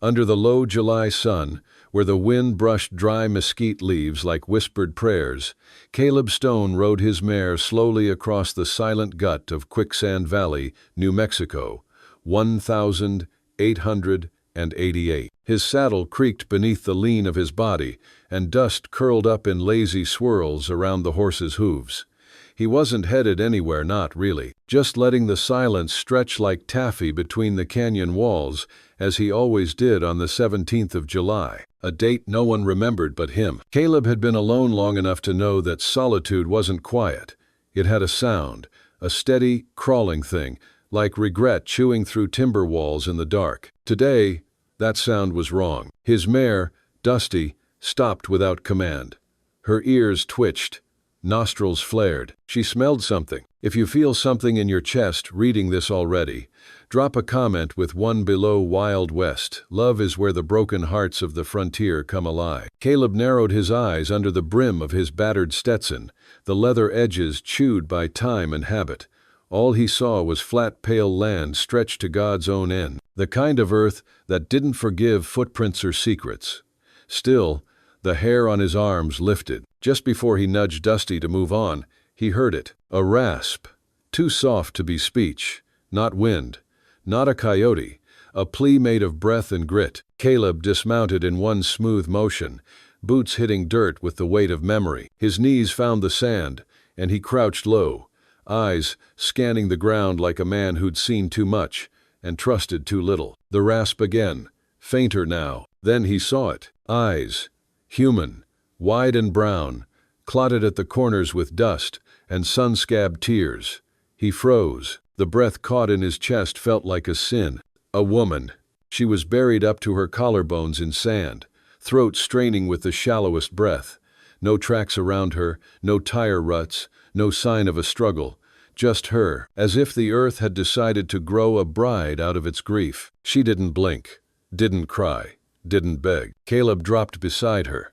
Under the low July sun, where the wind brushed dry mesquite leaves like whispered prayers, Caleb Stone rode his mare slowly across the silent gut of Quicksand Valley, New Mexico, 1,888. His saddle creaked beneath the lean of his body, and dust curled up in lazy swirls around the horse's hooves. He wasn't headed anywhere, not really, just letting the silence stretch like taffy between the canyon walls, as he always did on the 17th of July, a date no one remembered but him. Caleb had been alone long enough to know that solitude wasn't quiet. It had a sound, a steady, crawling thing, like regret chewing through timber walls in the dark. Today, that sound was wrong. His mare, Dusty, stopped without command. Her ears twitched. Nostrils flared. She smelled something. If you feel something in your chest reading this already, drop a comment with one below Wild West. Love is where the broken hearts of the frontier come alive. Caleb narrowed his eyes under the brim of his battered Stetson, the leather edges chewed by time and habit. All he saw was flat, pale land stretched to God's own end, the kind of earth that didn't forgive footprints or secrets. Still, the hair on his arms lifted. Just before he nudged Dusty to move on, he heard it. A rasp. Too soft to be speech. Not wind. Not a coyote. A plea made of breath and grit. Caleb dismounted in one smooth motion, boots hitting dirt with the weight of memory. His knees found the sand, and he crouched low, eyes scanning the ground like a man who'd seen too much and trusted too little. The rasp again, fainter now. Then he saw it. Eyes. Human. Wide and brown, clotted at the corners with dust and sun-scabbed tears. He froze. The breath caught in his chest felt like a sin. A woman. She was buried up to her collarbones in sand, throat straining with the shallowest breath. No tracks around her, no tire ruts, no sign of a struggle. Just her, as if the earth had decided to grow a bride out of its grief. She didn't blink, didn't cry, didn't beg. Caleb dropped beside her.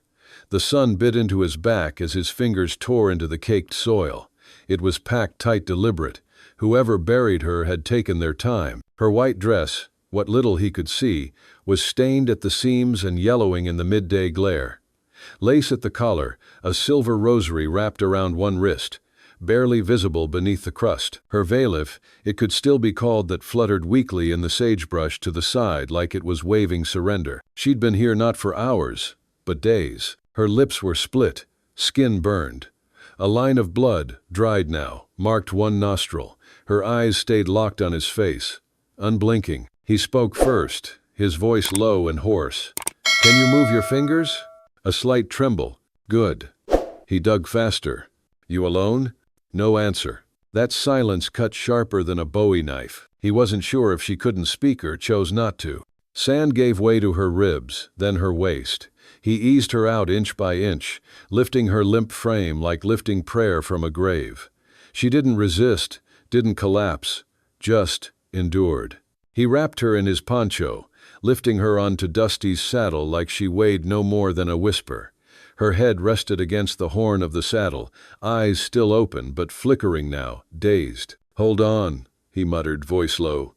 The sun bit into his back as his fingers tore into the caked soil. It was packed tight, deliberate. Whoever buried her had taken their time. Her white dress, what little he could see, was stained at the seams and yellowing in the midday glare. Lace at the collar, a silver rosary wrapped around one wrist, barely visible beneath the crust. Her veil, if it could still be called that, fluttered weakly in the sagebrush to the side like it was waving surrender. She'd been here not for hours, but days. Her lips were split, skin burned. A line of blood, dried now, marked one nostril. Her eyes stayed locked on his face, unblinking. He spoke first, his voice low and hoarse. "Can you move your fingers?" A slight tremble. "Good." He dug faster. "You alone?" No answer. That silence cut sharper than a Bowie knife. He wasn't sure if she couldn't speak or chose not to. Sand gave way to her ribs, then her waist. He eased her out inch by inch, lifting her limp frame like lifting prayer from a grave. She didn't resist, didn't collapse, just endured. He wrapped her in his poncho, lifting her onto Dusty's saddle like she weighed no more than a whisper. Her head rested against the horn of the saddle, eyes still open but flickering now, dazed. "Hold on," he muttered, voice low.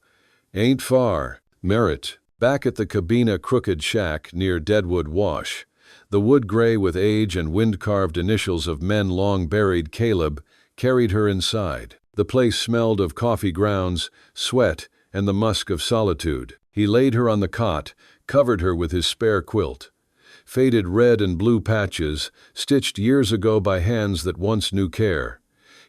"Ain't far. Merritt." Back at the Cabina Crooked Shack near Deadwood Wash, the wood gray with age and wind-carved initials of men long buried, Caleb carried her inside. The place smelled of coffee grounds, sweat, and the musk of solitude. He laid her on the cot, covered her with his spare quilt. Faded red and blue patches, stitched years ago by hands that once knew care.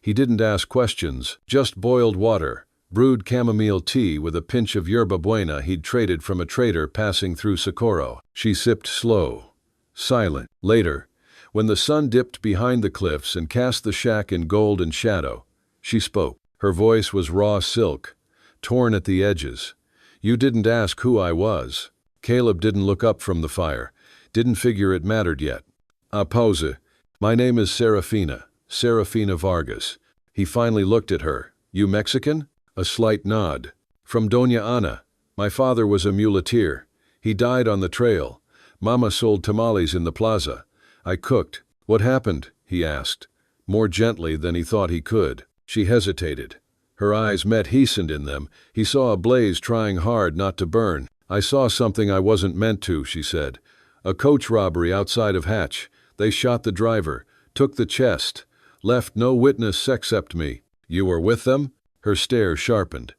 He didn't ask questions, just boiled water, brewed chamomile tea with a pinch of yerba buena he'd traded from a trader passing through Socorro. She sipped slow, silent. Later, when the sun dipped behind the cliffs and cast the shack in gold and shadow, she spoke. Her voice was raw silk, torn at the edges. "You didn't ask who I was." Caleb didn't look up from the fire, didn't figure it mattered yet. Pause. "My name is Serafina Vargas." He finally looked at her. "You Mexican?" A slight nod. "From Doña Ana. My father was a muleteer. He died on the trail. Mama sold tamales in the plaza. I cooked." "What happened?" he asked, more gently than he thought he could. She hesitated. Her eyes met, hastened in them. He saw a blaze trying hard not to burn. I saw something I wasn't meant to, she said. A coach robbery outside of Hatch. They shot the driver, took the chest, left no witness except me. You were with them? Her stare sharpened.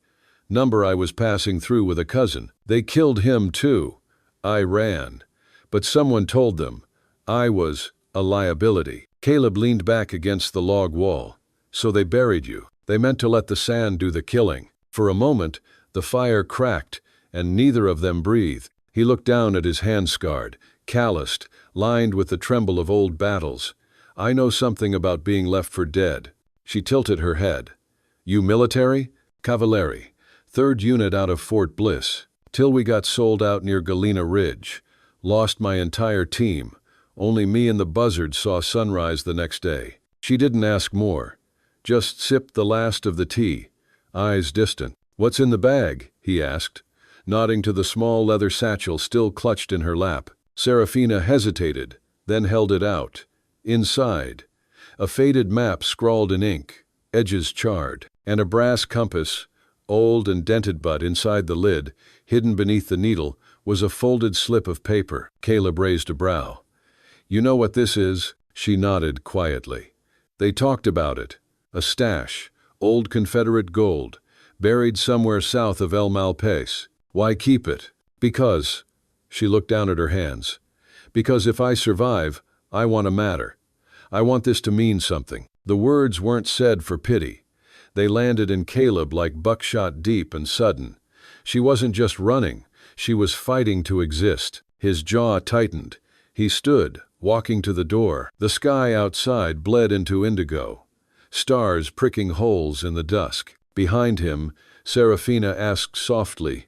Number I was passing through with a cousin. They killed him too. I ran. But someone told them I was a liability. Caleb leaned back against the log wall. So they buried you. They meant to let the sand do the killing. For a moment, the fire cracked, and neither of them breathed. He looked down at his hand scarred, calloused, lined with the tremble of old battles. I know something about being left for dead. She tilted her head. You military? Cavalry. 3rd Unit out of Fort Bliss. Till we got sold out near Galena Ridge. Lost my entire team. Only me and the buzzard saw sunrise the next day. She didn't ask more. Just sipped the last of the tea, eyes distant. What's in the bag? He asked, nodding to the small leather satchel still clutched in her lap. Serafina hesitated, then held it out. Inside, a faded map scrawled in ink, edges charred, and a brass compass, old and dented, but inside the lid, hidden beneath the needle, was a folded slip of paper. Caleb raised a brow. You know what this is? She nodded quietly. They talked about it. A stash, old Confederate gold, buried somewhere south of El Malpais. Why keep it? Because, she looked down at her hands, because if I survive, I want to matter. I want this to mean something. The words weren't said for pity. They landed in Caleb like buckshot deep and sudden. She wasn't just running, she was fighting to exist. His jaw tightened. He stood, walking to the door. The sky outside bled into indigo, stars pricking holes in the dusk. Behind him, Serafina asked softly,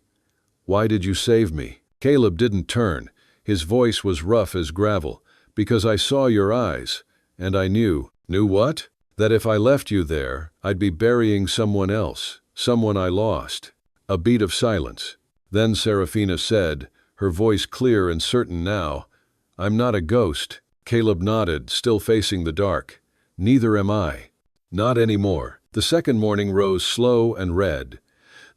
Why did you save me? Caleb didn't turn. His voice was rough as gravel. Because I saw your eyes, and I knew. Knew what? That if I left you there, I'd be burying someone else, someone I lost. A beat of silence. Then Serafina said, her voice clear and certain now, I'm not a ghost. Caleb nodded, still facing the dark. Neither am I. Not anymore. The second morning rose slow and red,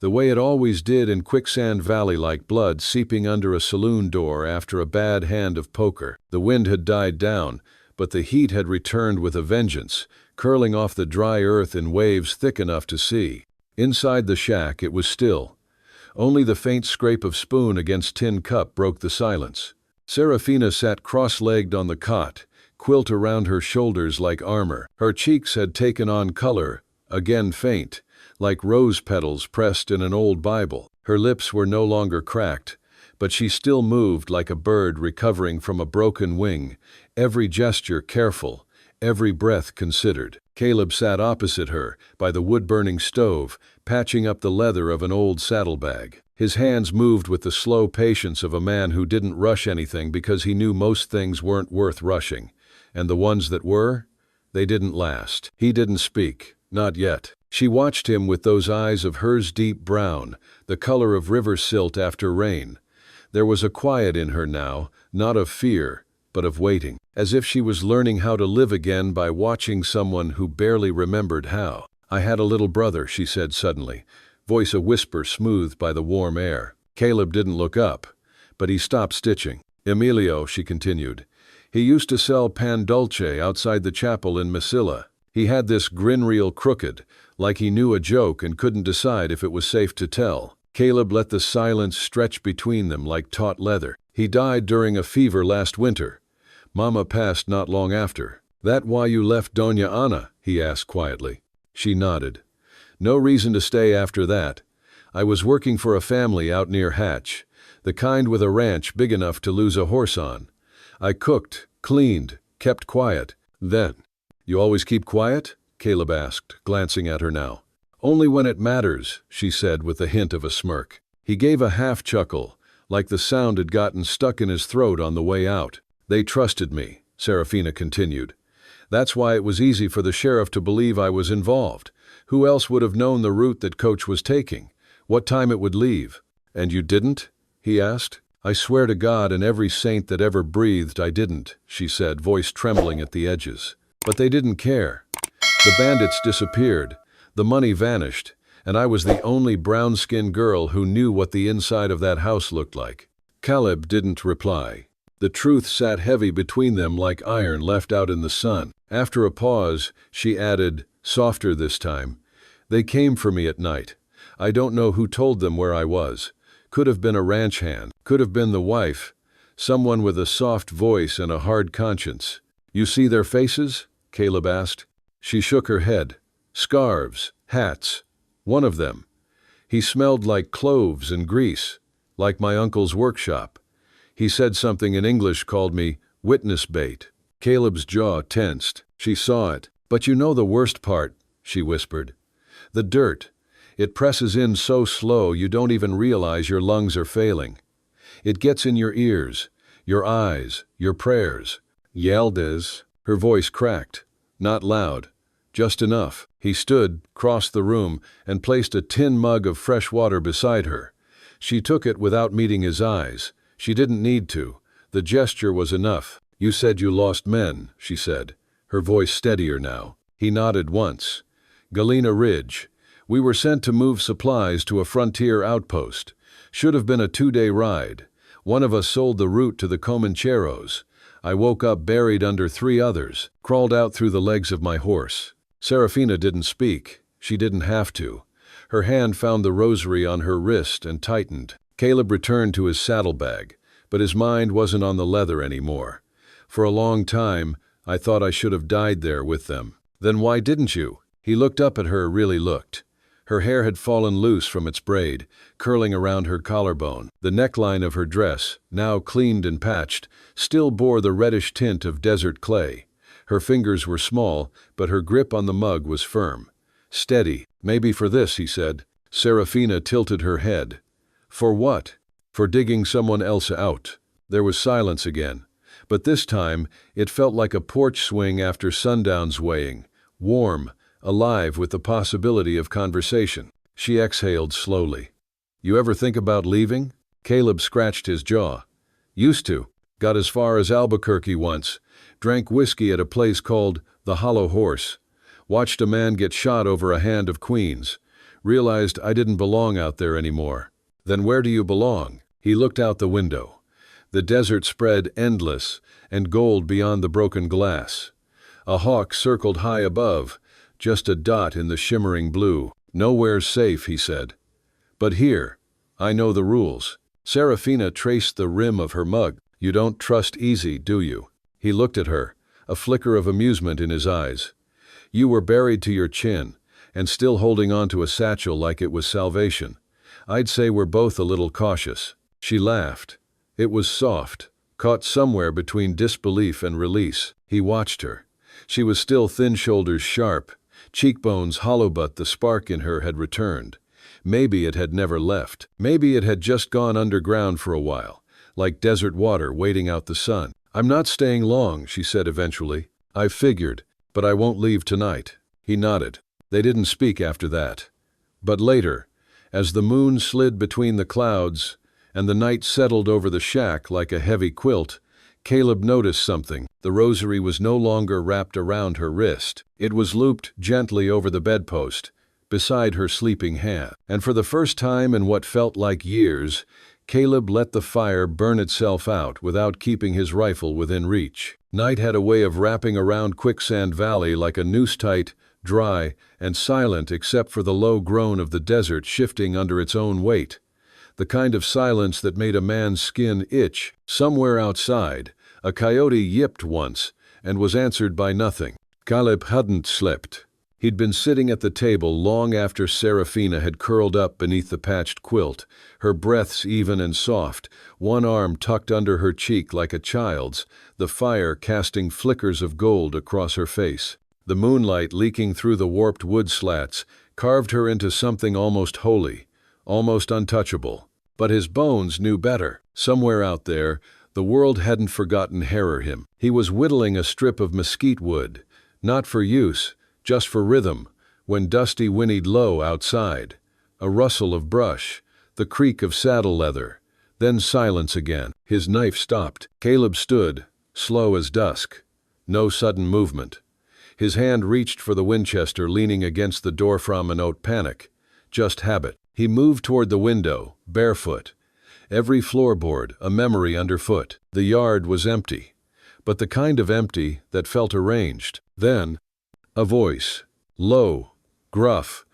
the way it always did in Quicksand Valley, like blood seeping under a saloon door after a bad hand of poker. The wind had died down, but the heat had returned with a vengeance, curling off the dry earth in waves thick enough to see. Inside the shack it was still. Only the faint scrape of spoon against tin cup broke the silence. Serafina sat cross-legged on the cot, quilt around her shoulders like armor. Her cheeks had taken on color, again faint, like rose petals pressed in an old Bible. Her lips were no longer cracked, but she still moved like a bird recovering from a broken wing, every gesture careful, every breath considered. Caleb sat opposite her, by the wood-burning stove, patching up the leather of an old saddlebag. His hands moved with the slow patience of a man who didn't rush anything because he knew most things weren't worth rushing, and the ones that were, they didn't last. He didn't speak, not yet. She watched him with those eyes of hers, deep brown, the color of river silt after rain. There was a quiet in her now, not of fear, but of waiting, as if she was learning how to live again by watching someone who barely remembered how. I had a little brother, she said suddenly, voice a whisper smoothed by the warm air. Caleb didn't look up, but he stopped stitching. Emilio, she continued. He used to sell pan dulce outside the chapel in Mesilla. He had this grin real crooked, like he knew a joke and couldn't decide if it was safe to tell. Caleb let the silence stretch between them like taut leather. He died during a fever last winter. Mama passed not long after. That why you left Doña Ana? He asked quietly. She nodded. No reason to stay after that. I was working for a family out near Hatch, the kind with a ranch big enough to lose a horse on. I cooked, cleaned, kept quiet. Then, you always keep quiet? Caleb asked, glancing at her now. Only when it matters, she said with a hint of a smirk. He gave a half chuckle, like the sound had gotten stuck in his throat on the way out. They trusted me, Serafina continued. That's why it was easy for the sheriff to believe I was involved. Who else would have known the route that Coach was taking? What time it would leave? And you didn't? He asked. I swear to God and every saint that ever breathed I didn't, she said, voice trembling at the edges. But they didn't care. The bandits disappeared. The money vanished. and I was the only brown-skinned girl who knew what the inside of that house looked like. Caleb didn't reply. The truth sat heavy between them like iron left out in the sun. After a pause, she added, softer this time, "They came for me at night. I don't know who told them where I was. Could have been a ranch hand. Could have been the wife. Someone with a soft voice and a hard conscience." "You see their faces?" Caleb asked. She shook her head. "Scarves, hats. One of them. He smelled like cloves and grease, like my uncle's workshop. He said something in English, called me witness bait." Caleb's jaw tensed. She saw it. "But you know the worst part," she whispered. "The dirt. It presses in so slow you don't even realize your lungs are failing. It gets in your ears, your eyes, your prayers." "Yeldes." Her voice cracked. Not loud. Just enough. He stood, crossed the room, and placed a tin mug of fresh water beside her. She took it without meeting his eyes. She didn't need to. The gesture was enough. "You said you lost men," she said, her voice steadier now. He nodded once. "Galena Ridge. We were sent to move supplies to a frontier outpost. Should have been a 2-day ride. One of us sold the route to the Comancheros. I woke up buried under 3 others, crawled out through the legs of my horse." Serafina didn't speak. She didn't have to. Her hand found the rosary on her wrist and tightened. Caleb returned to his saddlebag, but his mind wasn't on the leather anymore. "For a long time, I thought I should have died there with them." "Then why didn't you?" He looked up at her, really looked. Her hair had fallen loose from its braid, curling around her collarbone. The neckline of her dress, now cleaned and patched, still bore the reddish tint of desert clay. Her fingers were small, but her grip on the mug was firm. "Steady. Maybe for this," he said. Serafina tilted her head. "For what?" "For digging someone else out." There was silence again. But this time, it felt like a porch swing after sundown's weighing, warm, alive with the possibility of conversation. She exhaled slowly. "You ever think about leaving?" Caleb scratched his jaw. "Used to. Got as far as Albuquerque once. Drank whiskey at a place called the Hollow Horse. Watched a man get shot over a hand of queens. Realized I didn't belong out there anymore." "Then where do you belong?" He looked out the window. The desert spread endless and gold beyond the broken glass. A hawk circled high above, just a dot in the shimmering blue. "Nowhere's safe," he said. "But here. I know the rules." Serafina traced the rim of her mug. "You don't trust easy, do you?" He looked at her, a flicker of amusement in his eyes. "You were buried to your chin, and still holding on to a satchel like it was salvation. I'd say we're both a little cautious." She laughed. It was soft, caught somewhere between disbelief and release. He watched her. She was still thin, shoulders sharp, cheekbones hollow, but the spark in her had returned. Maybe it had never left. Maybe it had just gone underground for a while, like desert water waiting out the sun. "I'm not staying long," she said eventually. "I figured, but I won't leave tonight." He nodded. They didn't speak after that. But later, as the moon slid between the clouds and the night settled over the shack like a heavy quilt, Caleb noticed something. The rosary was no longer wrapped around her wrist. It was looped gently over the bedpost, beside her sleeping hand. And for the first time in what felt like years, Caleb let the fire burn itself out without keeping his rifle within reach. Night had a way of wrapping around Quicksand Valley like a noose-tight, dry, and silent except for the low groan of the desert shifting under its own weight. The kind of silence that made a man's skin itch. Somewhere outside, a coyote yipped once and was answered by nothing. Caleb hadn't slept. He'd been sitting at the table long after Serafina had curled up beneath the patched quilt, her breaths even and soft, one arm tucked under her cheek like a child's, the fire casting flickers of gold across her face. The moonlight leaking through the warped wood slats carved her into something almost holy, almost untouchable. But his bones knew better. Somewhere out there, the world hadn't forgotten him. He was whittling a strip of mesquite wood, not for use, just for rhythm, when Dusty whinnied low outside. A rustle of brush, the creak of saddle leather, then silence again. His knife stopped. Caleb stood, slow as dusk. No sudden movement. His hand reached for the Winchester leaning against the door from an oat panic. just habit. He moved toward the window, barefoot. Every floorboard, a memory underfoot. The yard was empty, but the kind of empty that felt arranged. Then, a voice, low, gruff,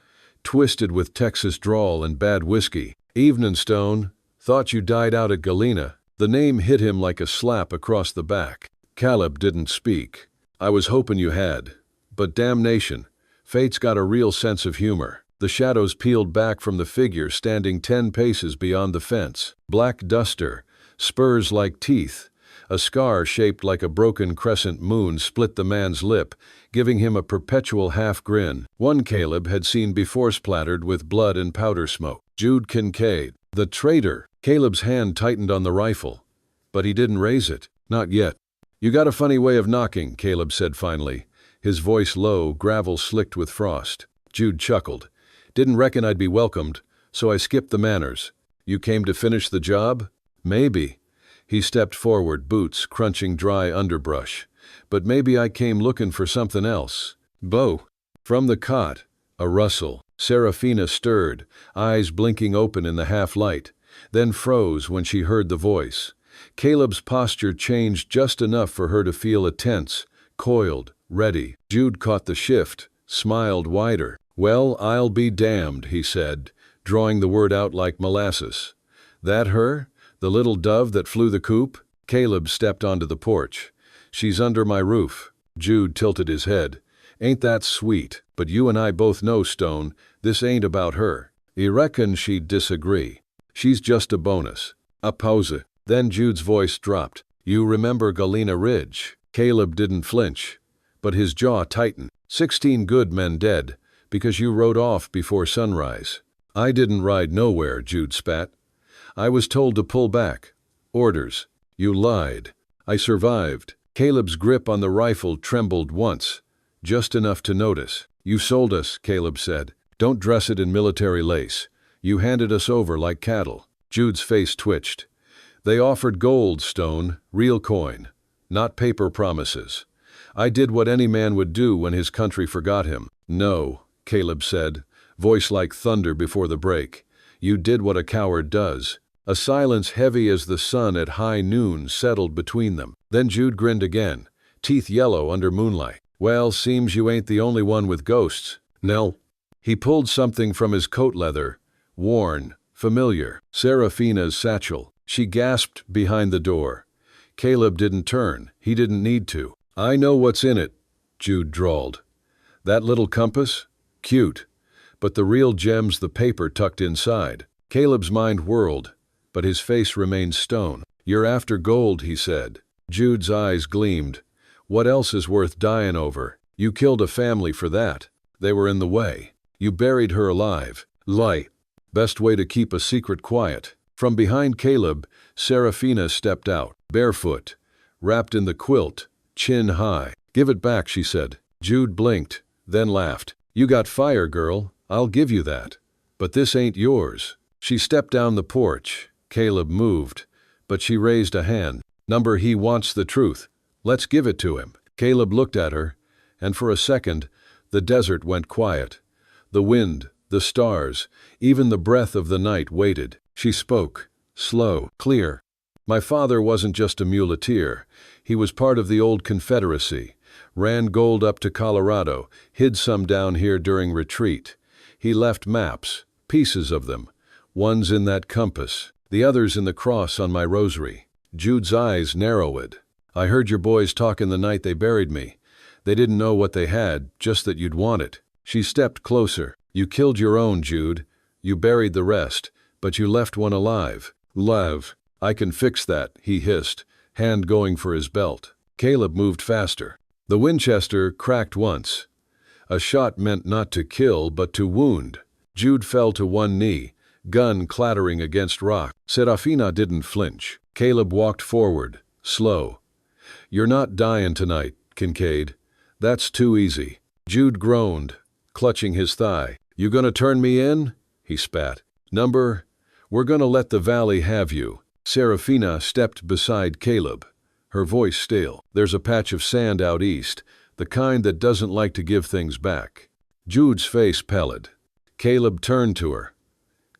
twisted with Texas drawl and bad whiskey. "Evenin', Stone. Thought you died out at Galena." The name hit him like a slap across the back. Caleb didn't speak. "I was hoping you had. But damnation, fate's got a real sense of humor." The shadows peeled back from the figure standing 10 paces beyond the fence. Black duster, spurs like teeth. A scar shaped like a broken crescent moon split the man's lip, giving him a perpetual half-grin. One Caleb had seen before splattered with blood and powder smoke. Jude Kincaid. The traitor! Caleb's hand tightened on the rifle, but he didn't raise it. Not yet. "You got a funny way of knocking," Caleb said finally, his voice low, gravel slicked with frost. Jude chuckled. "Didn't reckon I'd be welcomed, so I skipped the manners. You came to finish the job?" "Maybe." He stepped forward, boots crunching dry underbrush. "But maybe I came looking for something else." "Bo." From the cot, a rustle. Serafina stirred, eyes blinking open in the half-light, then froze when she heard the voice. Caleb's posture changed just enough for her to feel a tense, coiled, ready. Jude caught the shift, smiled wider. "Well, I'll be damned," he said, drawing the word out like molasses. "That her? The little dove that flew the coop?" Caleb stepped onto the porch. "She's under my roof." Jude tilted his head. "Ain't that sweet? But you and I both know, Stone, this ain't about her." "I reckon she'd disagree. She's just a bonus." A pause. Then Jude's voice dropped. "You remember Galena Ridge?" Caleb didn't flinch, but his jaw tightened. 16 good men dead, because you rode off before sunrise." "I didn't ride nowhere," Jude spat. "I was told to pull back. Orders." "You lied." "I survived." Caleb's grip on the rifle trembled once, just enough to notice. "You sold us," Caleb said. "Don't dress it in military lace. You handed us over like cattle." Jude's face twitched. "They offered gold, Stone, real coin, not paper promises. I did what any man would do when his country forgot him." "No," Caleb said, voice like thunder before the break. "You did what a coward does." A silence heavy as the sun at high noon settled between them. Then Jude grinned again, teeth yellow under moonlight. "Well, seems you ain't the only one with ghosts." "No." He pulled something from his coat leather, worn, familiar. Serafina's satchel. She gasped behind the door. Caleb didn't turn. He didn't need to. "I know what's in it," Jude drawled. "That little compass? Cute. But the real gem's the paper tucked inside." Caleb's mind whirled, but his face remained stone. "You're after gold," he said. Jude's eyes gleamed. "What else is worth dying over? You killed a family for that. They were in the way. You buried her alive. Lie. Best way to keep a secret quiet." From behind Caleb, Serafina stepped out, barefoot, wrapped in the quilt, chin high. "Give it back," she said. Jude blinked, then laughed. "You got fire, girl. I'll give you that. But this ain't yours." She stepped down the porch. Caleb moved, but she raised a hand. "Number, he wants the truth. Let's give it to him." Caleb looked at her, and for a second, the desert went quiet. The wind, the stars, even the breath of the night waited. She spoke, slow, clear. "My father wasn't just a muleteer. He was part of the old Confederacy. Ran gold up to Colorado, hid some down here during retreat. He left maps, pieces of them. One's in that compass, the other's in the cross on my rosary." Jude's eyes narrowed. "I heard your boys talking the night they buried me. They didn't know what they had, just that you'd want it." She stepped closer. "You killed your own, Jude. You buried the rest, but you left one alive." "Lev, I can fix that," he hissed, hand going for his belt. Caleb moved faster. The Winchester cracked once. A shot meant not to kill, but to wound. Jude fell to one knee, gun clattering against rock. Serafina didn't flinch. Caleb walked forward, slow. "You're not dying tonight, Kincaid. That's too easy." Jude groaned, clutching his thigh. "You gonna turn me in?" he spat. "Number, we're gonna let the valley have you." Serafina stepped beside Caleb, her voice stale. "There's a patch of sand out east, the kind that doesn't like to give things back." Jude's face pallid. Caleb turned to her.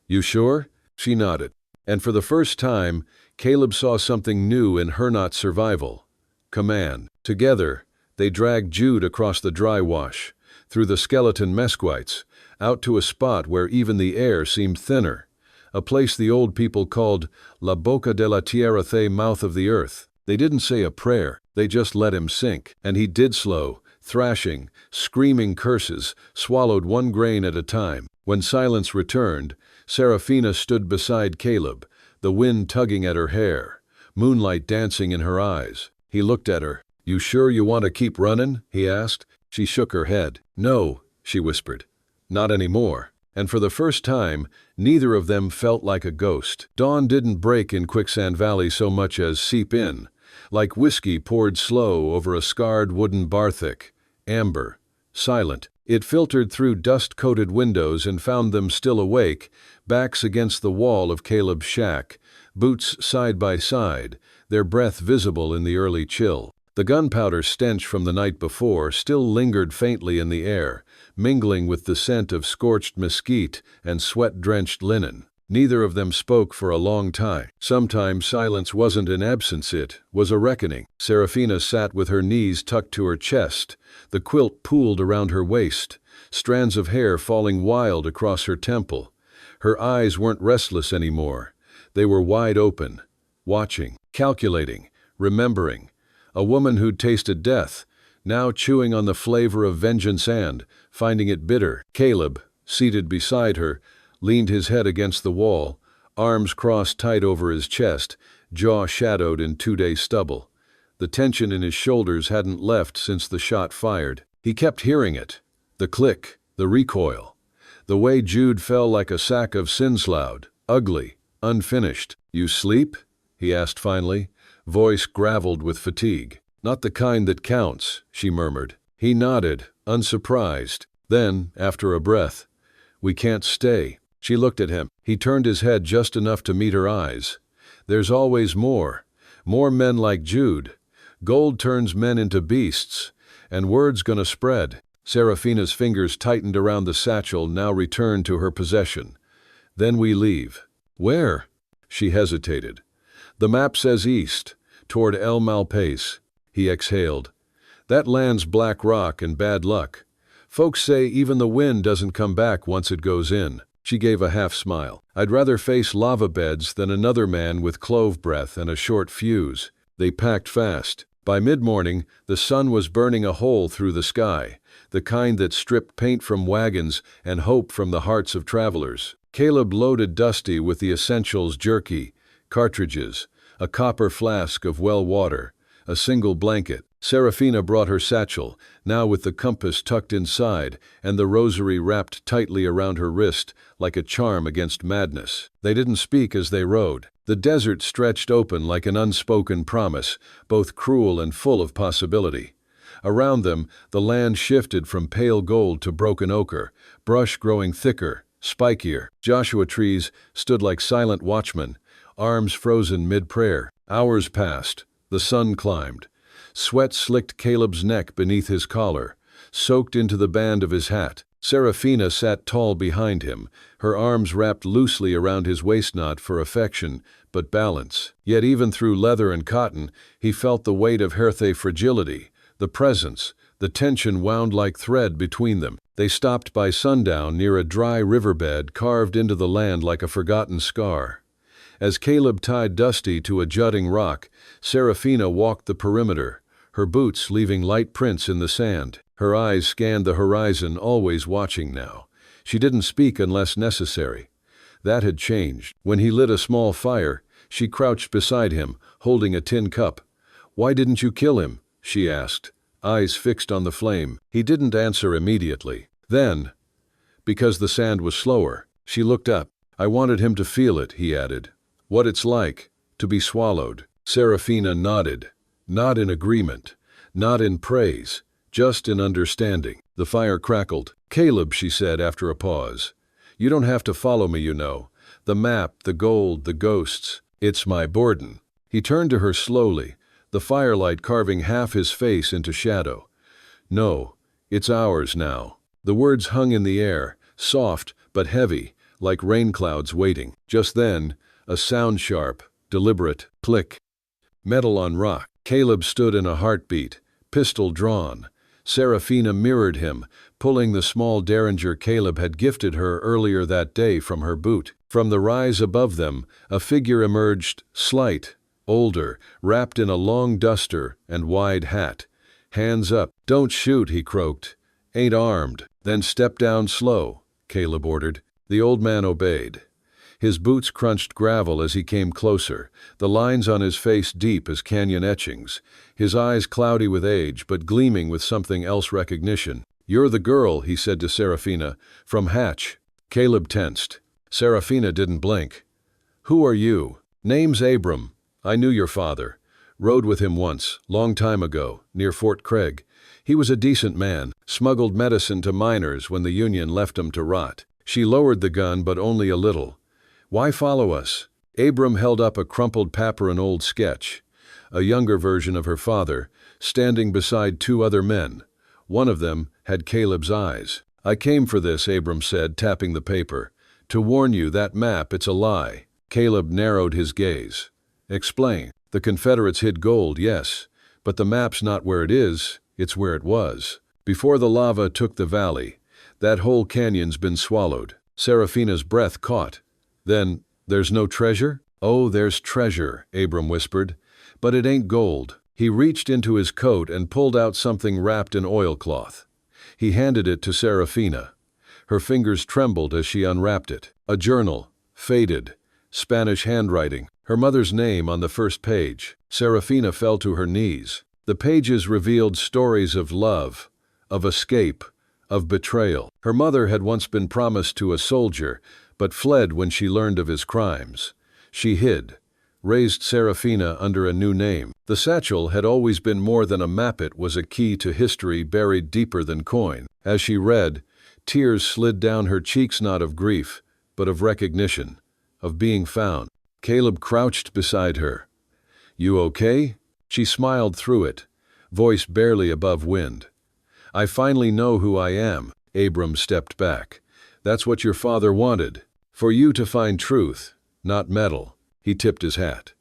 "You sure?" She nodded. And for the first time, Caleb saw something new in her not survival. Command. Together, they dragged Jude across the dry wash, through the skeleton mesquites, out to a spot where even the air seemed thinner, a place the old people called La Boca de la Tierra, the mouth of the earth. They didn't say a prayer, they just let him sink, and he did slow, thrashing, screaming curses, swallowed one grain at a time. When silence returned, Seraphina stood beside Caleb, the wind tugging at her hair, moonlight dancing in her eyes. He looked at her. "You sure you want to keep running?" he asked. She shook her head. "No," she whispered. "Not anymore." And for the first time, neither of them felt like a ghost. Dawn didn't break in Quicksand Valley so much as seep in, like whiskey poured slow over a scarred wooden bar, thick, amber, silent. It filtered through dust-coated windows and found them still awake, backs against the wall of Caleb's shack, boots side by side, their breath visible in the early chill. The gunpowder stench from the night before still lingered faintly in the air, mingling with the scent of scorched mesquite and sweat-drenched linen. Neither of them spoke for a long time. Sometimes silence wasn't an absence, it was a reckoning. Seraphina sat with her knees tucked to her chest, the quilt pooled around her waist, strands of hair falling wild across her temple. Her eyes weren't restless anymore. They were wide open, watching, calculating, remembering. A woman who'd tasted death, now chewing on the flavor of vengeance and finding it bitter. Caleb, seated beside her, leaned his head against the wall, arms crossed tight over his chest, jaw shadowed in 2-day stubble. The tension in his shoulders hadn't left since the shot fired. He kept hearing it. The click, the recoil. The way Jude fell like a sack of sinsloud, ugly, unfinished. "You sleep?" he asked finally, voice graveled with fatigue. "Not the kind that counts," she murmured. He nodded, unsurprised. Then, after a breath, "We can't stay." She looked at him. He turned his head just enough to meet her eyes. "There's always more. More men like Jude. Gold turns men into beasts. And word's gonna spread." Seraphina's fingers tightened around the satchel now returned to her possession. "Then we leave." "Where?" She hesitated. "The map says east, toward El Malpais." He exhaled. "That land's black rock and bad luck. Folks say even the wind doesn't come back once it goes in." She gave a half smile. "I'd rather face lava beds than another man with clove breath and a short fuse." They packed fast. By mid-morning, the sun was burning a hole through the sky, the kind that stripped paint from wagons and hope from the hearts of travelers. Caleb loaded Dusty with the essentials: jerky, cartridges, a copper flask of well water, a single blanket. Seraphina brought her satchel, now with the compass tucked inside and the rosary wrapped tightly around her wrist like a charm against madness. They didn't speak as they rode. The desert stretched open like an unspoken promise, both cruel and full of possibility. Around them, the land shifted from pale gold to broken ochre, brush growing thicker, spikier. Joshua trees stood like silent watchmen, arms frozen mid-prayer. Hours passed. The sun climbed. Sweat slicked Caleb's neck beneath his collar, soaked into the band of his hat. Seraphina sat tall behind him, her arms wrapped loosely around his waist-knot for affection, but balance. Yet even through leather and cotton, he felt the weight of Herthe fragility, the presence, the tension wound like thread between them. They stopped by sundown near a dry riverbed carved into the land like a forgotten scar. As Caleb tied Dusty to a jutting rock, Seraphina walked the perimeter, her boots leaving light prints in the sand. Her eyes scanned the horizon, always watching now. She didn't speak unless necessary. That had changed. When he lit a small fire, she crouched beside him, holding a tin cup. "Why didn't you kill him?" she asked, eyes fixed on the flame. He didn't answer immediately. Then, because the sand was slower, she looked up. "I wanted him to feel it," he added. "What it's like, to be swallowed." Seraphina nodded. Not in agreement, not in praise, just in understanding. The fire crackled. "Caleb," she said after a pause, "you don't have to follow me, you know. The map, the gold, the ghosts, it's my burden." He turned to her slowly, the firelight carving half his face into shadow. "No, it's ours now." The words hung in the air, soft but heavy, like rain clouds waiting. Just then, a sound-sharp, deliberate click. Metal on rock. Caleb stood in a heartbeat, pistol drawn. Serafina mirrored him, pulling the small derringer Caleb had gifted her earlier that day from her boot. From the rise above them, a figure emerged, slight, older, wrapped in a long duster and wide hat. "Hands up." "Don't shoot," he croaked. "Ain't armed." "Then step down slow," Caleb ordered. The old man obeyed. His boots crunched gravel as he came closer, the lines on his face deep as canyon etchings, his eyes cloudy with age but gleaming with something else recognition. "You're the girl," he said to Serafina, "from Hatch." Caleb tensed. Serafina didn't blink. "Who are you?" "Name's Abram. I knew your father. Rode with him once, long time ago, near Fort Craig. He was a decent man, smuggled medicine to miners when the Union left 'em to rot." She lowered the gun, but only a little. "Why follow us?" Abram held up a crumpled Paparan old sketch, a younger version of her father, standing beside two other men. One of them had Caleb's eyes. "I came for this," Abram said, tapping the paper. "To warn you, that map, it's a lie." Caleb narrowed his gaze. "Explain." "The Confederates hid gold, yes, but the map's not where it is, it's where it was. Before the lava took the valley, that whole canyon's been swallowed." Serafina's breath caught. "Then, there's no treasure?" "Oh, there's treasure," Abram whispered, "but it ain't gold." He reached into his coat and pulled out something wrapped in oilcloth. He handed it to Serafina. Her fingers trembled as she unwrapped it. A journal, faded, Spanish handwriting, her mother's name on the first page. Serafina fell to her knees. The pages revealed stories of love, of escape, of betrayal. Her mother had once been promised to a soldier, but fled when she learned of his crimes. She hid, raised Serafina under a new name. The satchel had always been more than a map, it was a key to history buried deeper than coin. As she read, tears slid down her cheeks, not of grief, but of recognition, of being found. Caleb crouched beside her. "You okay?" She smiled through it, voice barely above wind. "I finally know who I am." Abram stepped back. "That's what your father wanted. For you to find truth, not metal." He tipped his hat.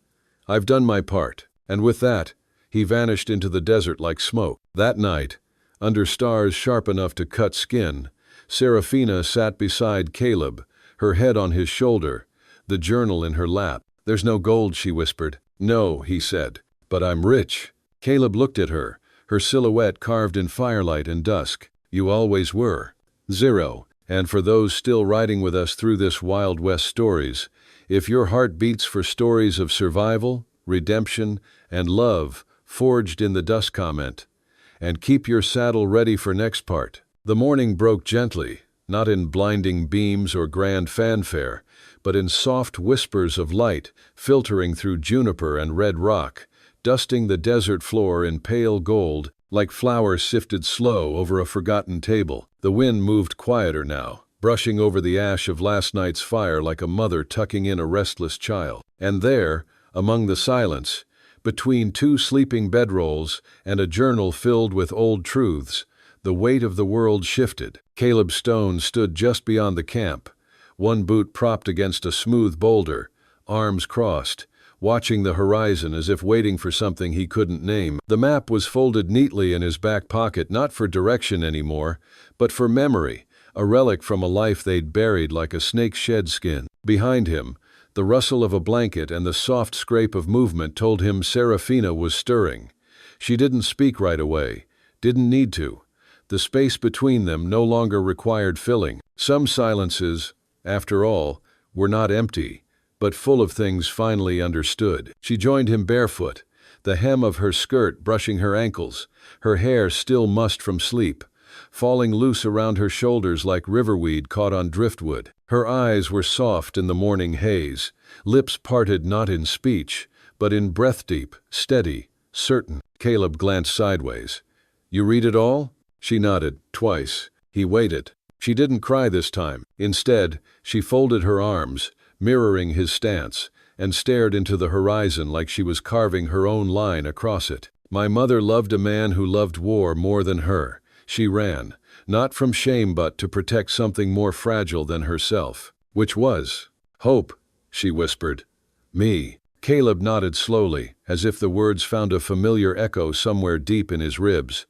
"I've done my part." And with that, he vanished into the desert like smoke. That night, under stars sharp enough to cut skin, Serafina sat beside Caleb, her head on his shoulder, the journal in her lap. "There's no gold," she whispered. "No," he said, "but I'm rich." Caleb looked at her, her silhouette carved in firelight and dusk. "You always were." 0. And for those still riding with us through this Wild West stories, if your heart beats for stories of survival, redemption, and love forged in the dust, comment, and keep your saddle ready for next part. The morning broke gently, not in blinding beams or grand fanfare, but in soft whispers of light filtering through juniper and red rock, dusting the desert floor in pale gold, like flowers sifted slow over a forgotten table. The wind moved quieter now, brushing over the ash of last night's fire like a mother tucking in a restless child. And there, among the silence, between two sleeping bedrolls and a journal filled with old truths, the weight of the world shifted. Caleb Stone stood just beyond the camp, one boot propped against a smooth boulder, arms crossed, watching the horizon as if waiting for something he couldn't name. The map was folded neatly in his back pocket, not for direction anymore, but for memory, a relic from a life they'd buried like a snake's shed skin. Behind him, the rustle of a blanket and the soft scrape of movement told him Serafina was stirring. She didn't speak right away, didn't need to. The space between them no longer required filling. Some silences, after all, were not empty, but full of things finally understood. She joined him barefoot, the hem of her skirt brushing her ankles, her hair still mussed from sleep, falling loose around her shoulders like riverweed caught on driftwood. Her eyes were soft in the morning haze, lips parted not in speech, but in breath deep, steady, certain. Caleb glanced sideways. "You read it all?" She nodded, twice. He waited. She didn't cry this time. Instead, she folded her arms, mirroring his stance, and stared into the horizon like she was carving her own line across it. "My mother loved a man who loved war more than her." She ran, Not from shame but to protect something more fragile than herself. Which was? Hope, she whispered. Me. Caleb nodded slowly, as if the words found a familiar echo somewhere deep in his ribs.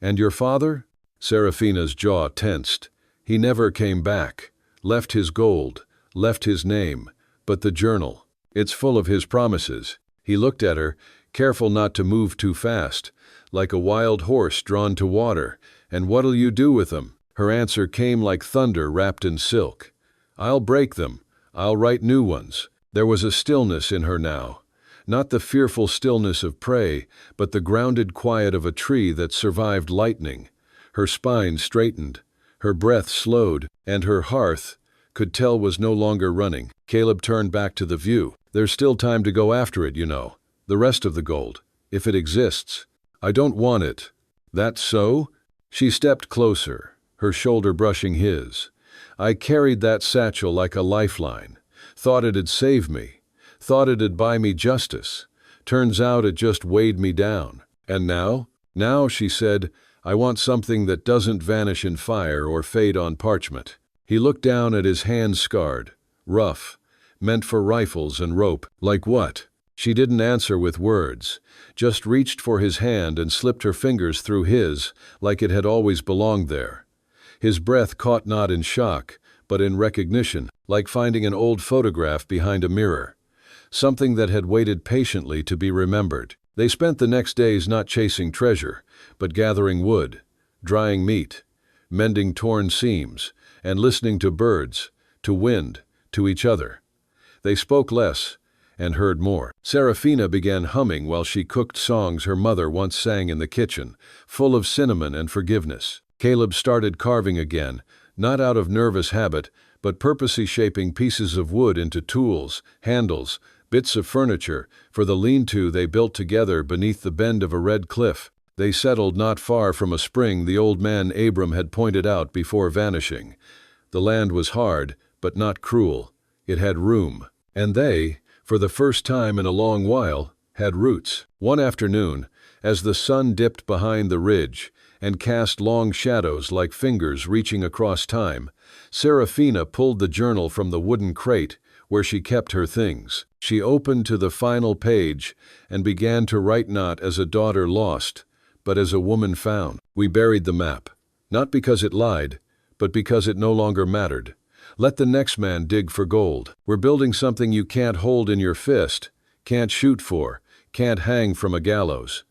And your father? Seraphina's jaw tensed. He never came back. Left his gold, left his name, but the journal. It's full of his promises. He looked at her, careful not to move too fast, like a wild horse drawn to water. And what'll you do with them? Her answer came like thunder wrapped in silk. I'll break them. I'll write new ones. There was a stillness in her now. Not the fearful stillness of prey, but the grounded quiet of a tree that survived lightning. Her spine straightened, her breath slowed, and her heart, could tell, was no longer running. Caleb turned back to the view. There's still time to go after it, you know. The rest of the gold, if it exists. I don't want it. That's so? She stepped closer, her shoulder brushing his. I carried that satchel like a lifeline. Thought it'd save me. Thought it'd buy me justice. Turns out it just weighed me down. And now? Now, she said, I want something that doesn't vanish in fire or fade on parchment. He looked down at his hands, scarred, rough, meant for rifles and rope. Like what? She didn't answer with words, just reached for his hand and slipped her fingers through his, like it had always belonged there. His breath caught not in shock, but in recognition, like finding an old photograph behind a mirror. Something that had waited patiently to be remembered. They spent the next days not chasing treasure, but gathering wood, drying meat, mending torn seams, and listening to birds, to wind, to each other. They spoke less and heard more. Seraphina began humming while she cooked songs her mother once sang in the kitchen, full of cinnamon and forgiveness. Caleb started carving again, not out of nervous habit, but purposely shaping pieces of wood into tools, handles, bits of furniture, for the lean-to they built together beneath the bend of a red cliff. They settled not far from a spring the old man Abram had pointed out before vanishing. The land was hard, but not cruel. It had room. And they, for the first time in a long while, had roots. One afternoon, as the sun dipped behind the ridge and cast long shadows like fingers reaching across time, Seraphina pulled the journal from the wooden crate where she kept her things. She opened to the final page and began to write, not as a daughter lost, but as a woman found. We buried the map, not because it lied, but because it no longer mattered. Let the next man dig for gold. We're building something you can't hold in your fist, can't shoot for, can't hang from a gallows.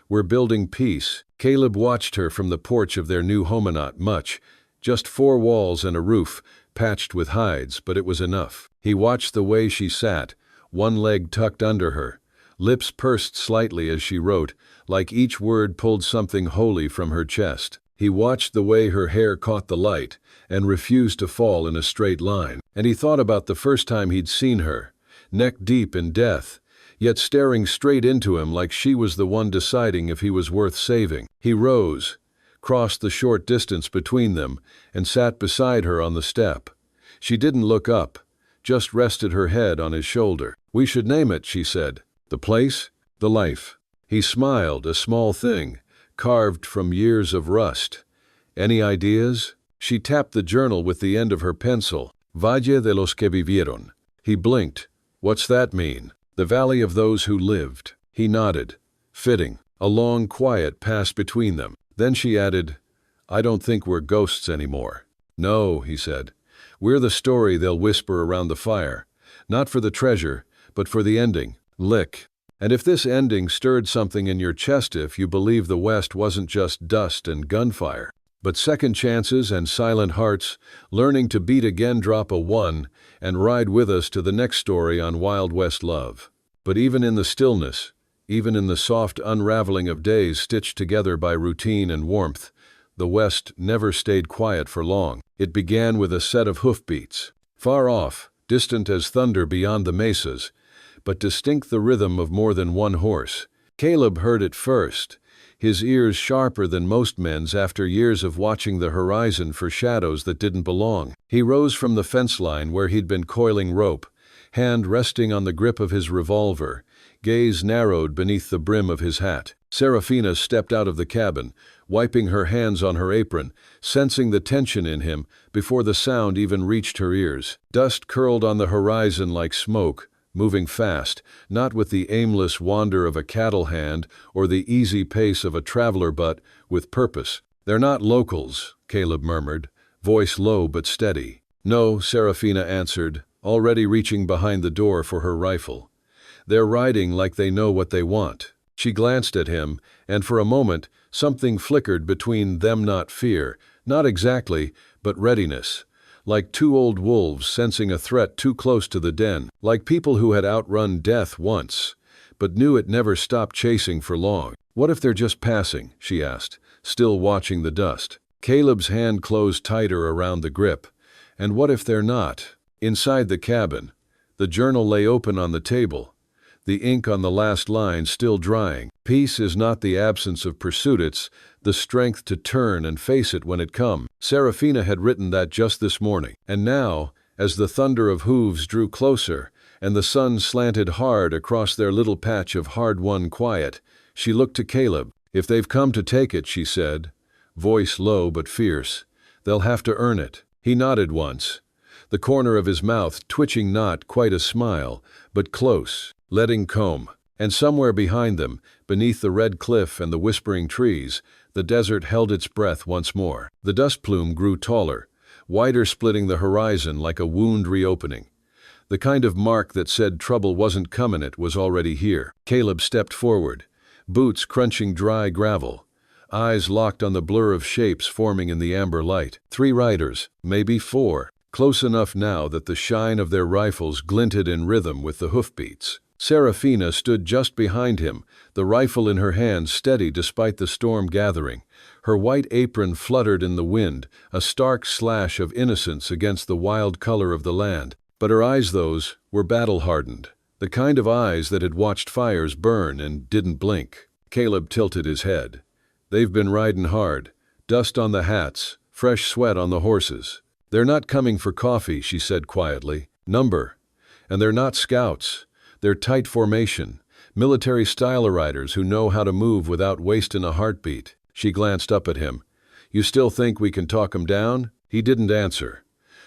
We're building peace. Caleb watched her from the porch of their new home. Not much, just 4 walls and a roof, patched with hides, but it was enough. He watched the way she sat, one leg tucked under her, lips pursed slightly as she wrote, like each word pulled something holy from her chest. He watched the way her hair caught the light and refused to fall in a straight line. And he thought about the first time he'd seen her, neck deep in death, yet staring straight into him like she was the one deciding if he was worth saving. He rose, crossed the short distance between them, and sat beside her on the step. She didn't look up, just rested her head on his shoulder. We should name it, she said. The place, the life. He smiled, a small thing, carved from years of rust. Any ideas? She tapped the journal with the end of her pencil. Valle de los que vivieron. He blinked. What's that mean? The valley of those who lived. He nodded. Fitting. A long quiet passed between them. Then she added, I don't think we're ghosts anymore. No, he said. We're the story they'll whisper around the fire. Not for the treasure, but for the ending. Lick. And if this ending stirred something in your chest, if you believe the West wasn't just dust and gunfire, but second chances and silent hearts, learning to beat again, drop a 1 and ride with us to the next story on Wild West Love. But even in the stillness, even in the soft unraveling of days stitched together by routine and warmth, the West never stayed quiet for long. It began with a set of hoofbeats. Far off, distant as thunder beyond the mesas, but distinct the rhythm of more than one horse. Caleb heard it first, his ears sharper than most men's after years of watching the horizon for shadows that didn't belong. He rose from the fence line where he'd been coiling rope, hand resting on the grip of his revolver, gaze narrowed beneath the brim of his hat. Serafina stepped out of the cabin, wiping her hands on her apron, sensing the tension in him before the sound even reached her ears. Dust curled on the horizon like smoke, moving fast, not with the aimless wander of a cattle hand or the easy pace of a traveler but with purpose. "They're not locals," Caleb murmured, voice low but steady. "No," Serafina answered, already reaching behind the door for her rifle. "They're riding like they know what they want." She glanced at him, and for a moment something flickered between them, not fear, not exactly, but readiness. Like two old wolves sensing a threat too close to the den, like people who had outrun death once, but knew it never stopped chasing for long. "What if they're just passing?" she asked, still watching the dust. Caleb's hand closed tighter around the grip. "And what if they're not?" Inside the cabin, the journal lay open on the table, the ink on the last line still drying. Peace is not the absence of pursuit, it's the strength to turn and face it when it comes. Serafina had written that just this morning. And now, as the thunder of hooves drew closer and the sun slanted hard across their little patch of hard-won quiet, she looked to Caleb. "If they've come to take it," she said, voice low but fierce, "they'll have to earn it." He nodded once, the corner of his mouth twitching, not quite a smile, but close, letting comb. And somewhere behind them, beneath the red cliff and the whispering trees, the desert held its breath once more. The dust plume grew taller, wider, splitting the horizon like a wound reopening. The kind of mark that said trouble wasn't coming, it was already here. Caleb stepped forward, boots crunching dry gravel, eyes locked on the blur of shapes forming in the amber light. 3 riders, maybe 4, close enough now that the shine of their rifles glinted in rhythm with the hoofbeats. Serafina stood just behind him, the rifle in her hand steady despite the storm gathering. Her white apron fluttered in the wind, a stark slash of innocence against the wild color of the land. But her eyes, those, were battle-hardened, the kind of eyes that had watched fires burn and didn't blink. Caleb tilted his head. "They've been riding hard, dust on the hats, fresh sweat on the horses. They're not coming for coffee," she said quietly. "Number. And they're not scouts. They're tight formation, military-style riders who know how to move without wasting a heartbeat." She glanced up at him. "You still think we can talk 'em down?" He didn't answer.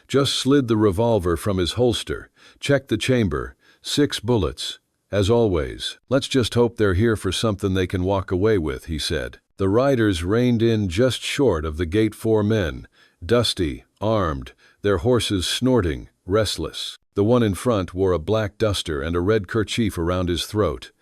Just slid the revolver from his holster, checked the chamber, 6 bullets. "As always, let's just hope they're here for something they can walk away with," he said. The riders reined in just short of the gate. 4 men, dusty, armed, their horses snorting, restless. The one in front wore a black duster and a red kerchief around his throat,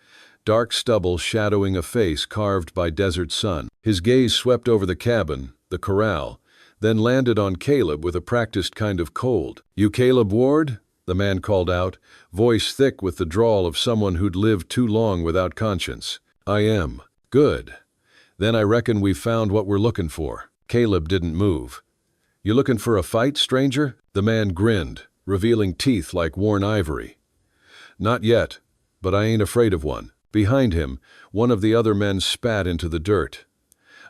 dark stubble shadowing a face carved by desert sun. His gaze swept over the cabin, the corral, then landed on Caleb with a practiced kind of cold. "You Caleb Ward?" the man called out, voice thick with the drawl of someone who'd lived too long without conscience. "I am." "Good. Then I reckon we've found what we're looking for." Caleb didn't move. "You looking for a fight, stranger?" The man grinned, revealing teeth like worn ivory. "Not yet, but I ain't afraid of one." Behind him, one of the other men spat into the dirt.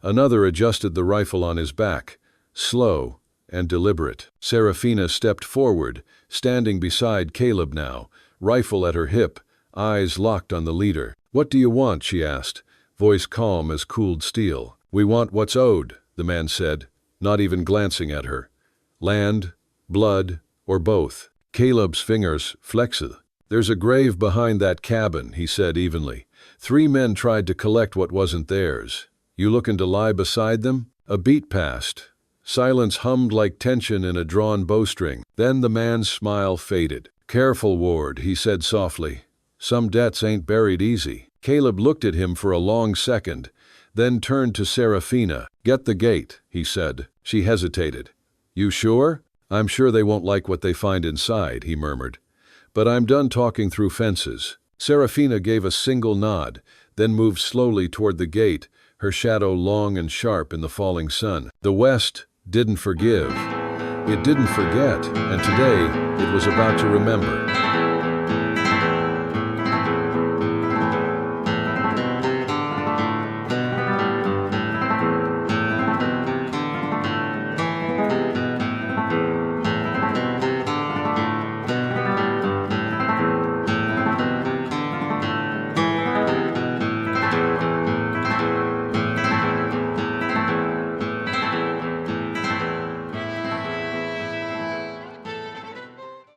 Another adjusted the rifle on his back, slow and deliberate. Serafina stepped forward, standing beside Caleb now, rifle at her hip, eyes locked on the leader. "What do you want?" she asked, voice calm as cooled steel. "We want what's owed," the man said, not even glancing at her. "Land, blood, or both." Caleb's fingers flexed. "There's a grave behind that cabin," he said evenly. 3 men tried to collect what wasn't theirs. "You looking to lie beside them?" A beat passed. Silence hummed like tension in a drawn bowstring. Then the man's smile faded. "Careful, Ward," he said softly. "Some debts ain't buried easy." Caleb looked at him for a long second, then turned to Serafina. "Get the gate," he said. She hesitated. "You sure?" "I'm sure they won't like what they find inside," he murmured. "But I'm done talking through fences." Serafina gave a single nod, then moved slowly toward the gate, her shadow long and sharp in the falling sun. The West didn't forgive. It didn't forget, and today it was about to remember.